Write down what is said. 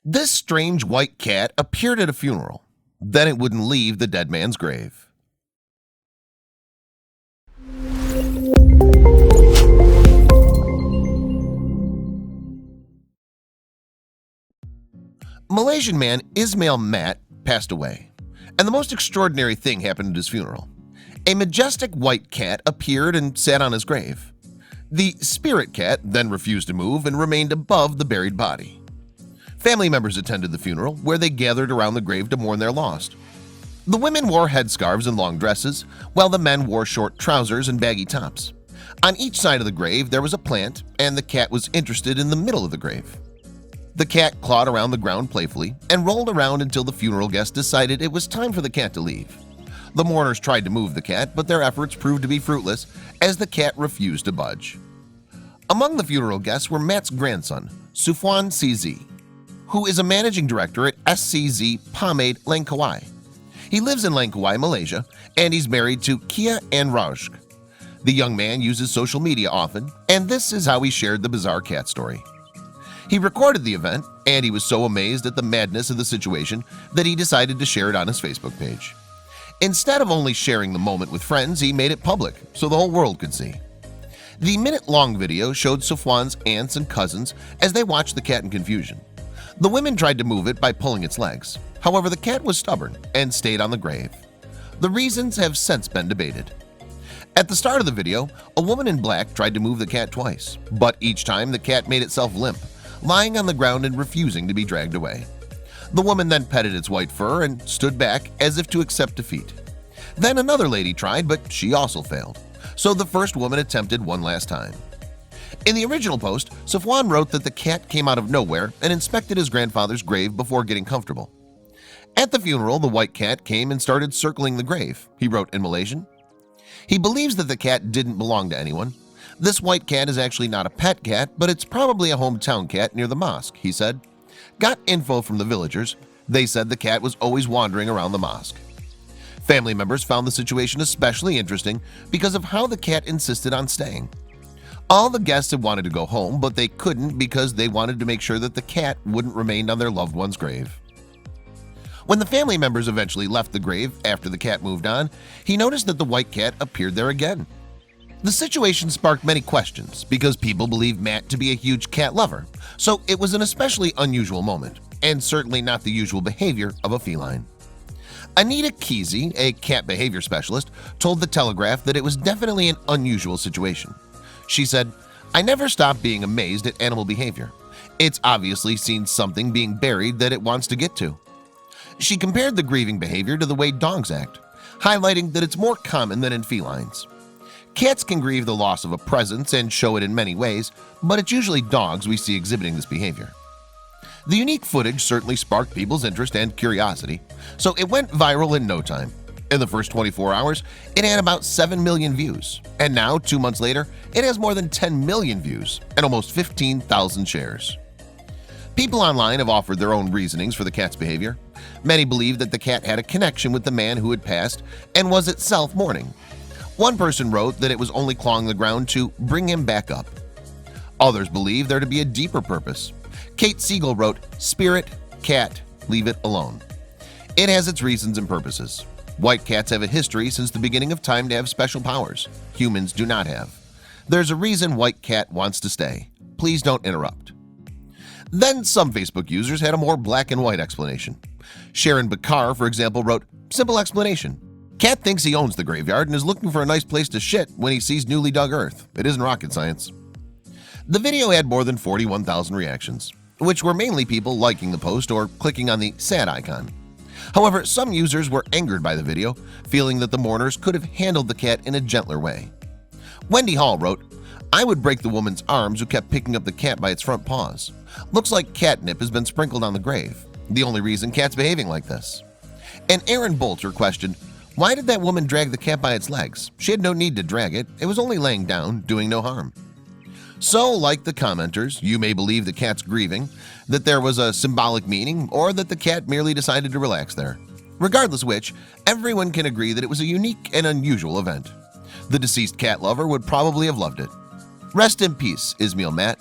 This strange white cat appeared at a funeral. Then it wouldn't leave the dead man's grave. Malaysian man Ismail Mat passed away, and the most extraordinary thing happened at his funeral. A majestic white cat appeared and sat on his grave. The spirit cat then refused to move and remained above the buried body. Family members attended the funeral, where they gathered around the grave to mourn their lost. The women wore headscarves and long dresses, while the men wore short trousers and baggy tops. On each side of the grave there was a plant, and the cat was interested in the middle of the grave. The cat clawed around the ground playfully and rolled around until the funeral guests decided it was time for the cat to leave. The mourners tried to move the cat, but their efforts proved to be fruitless as the cat refused to budge. Among the funeral guests were Matt's grandson, Sufwan CZ, who is a managing director at SCZ Pomade Langkawi. He lives in Langkawi, Malaysia, and he's married to Kia and Rajk. The young man uses social media often, and this is how he shared the bizarre cat story. He recorded the event, and he was so amazed at the madness of the situation that he decided to share it on his Facebook page. Instead of only sharing the moment with friends, he made it public so the whole world could see. The minute-long video showed Sufwan's aunts and cousins as they watched the cat in confusion. The women tried to move it by pulling its legs. However, the cat was stubborn and stayed on the grave. The reasons have since been debated. At the start of the video, a woman in black tried to move the cat twice, but each time the cat made itself limp, lying on the ground and refusing to be dragged away. The woman then petted its white fur and stood back as if to accept defeat. Then another lady tried, but she also failed. So the first woman attempted one last time. In the original post, Sufwan wrote that the cat came out of nowhere and inspected his grandfather's grave before getting comfortable. At the funeral, the white cat came and started circling the grave, he wrote in Malaysian. He believes that the cat didn't belong to anyone. This white cat is actually not a pet cat, but it's probably a hometown cat near the mosque, he said. Got info from the villagers. They said the cat was always wandering around the mosque. Family members found the situation especially interesting because of how the cat insisted on staying. All the guests had wanted to go home, but they couldn't because they wanted to make sure that the cat wouldn't remain on their loved one's grave. When the family members eventually left the grave after the cat moved on, he noticed that the white cat appeared there again. The situation sparked many questions because people believe Matt to be a huge cat lover, so it was an especially unusual moment, and certainly not the usual behavior of a feline. Anita Kesey, a cat behavior specialist, told The Telegraph that it was definitely an unusual situation. She said, "I never stop being amazed at animal behavior. It's obviously seen something being buried that it wants to get to." She compared the grieving behavior to the way dogs act, highlighting that it's more common than in felines. Cats can grieve the loss of a presence and show it in many ways, but it's usually dogs we see exhibiting this behavior. The unique footage certainly sparked people's interest and curiosity, so it went viral in no time. In the first 24 hours, it had about 7 million views, and now, 2 months later, it has more than 10 million views and almost 15,000 shares. People online have offered their own reasonings for the cat's behavior. Many believe that the cat had a connection with the man who had passed and was itself mourning. One person wrote that it was only clawing the ground to bring him back up. Others believe there to be a deeper purpose. Kate Siegel wrote, "Spirit, cat, leave it alone." It has its reasons and purposes. White cats have a history since the beginning of time to have special powers. Humans do not have. There's a reason white cat wants to stay. Please don't interrupt. Then some Facebook users had a more black and white explanation. Sharon Bakar, for example, wrote, "Simple explanation. Cat thinks he owns the graveyard and is looking for a nice place to shit when he sees newly dug earth. It isn't rocket science." The video had more than 41,000 reactions, which were mainly people liking the post or clicking on the sad icon. However, some users were angered by the video, feeling that the mourners could have handled the cat in a gentler way. Wendy Hall wrote, "I would break the woman's arms who kept picking up the cat by its front paws. Looks like catnip has been sprinkled on the grave. The only reason cat's behaving like this." And Aaron Bolter questioned, "Why did that woman drag the cat by its legs? She had no need to drag it. It was only laying down, doing no harm." So, like the commenters, you may believe the cat's grieving, that there was a symbolic meaning, or that the cat merely decided to relax there. Regardless which, everyone can agree that it was a unique and unusual event. The deceased cat lover would probably have loved it. Rest in peace, Ismail Mat.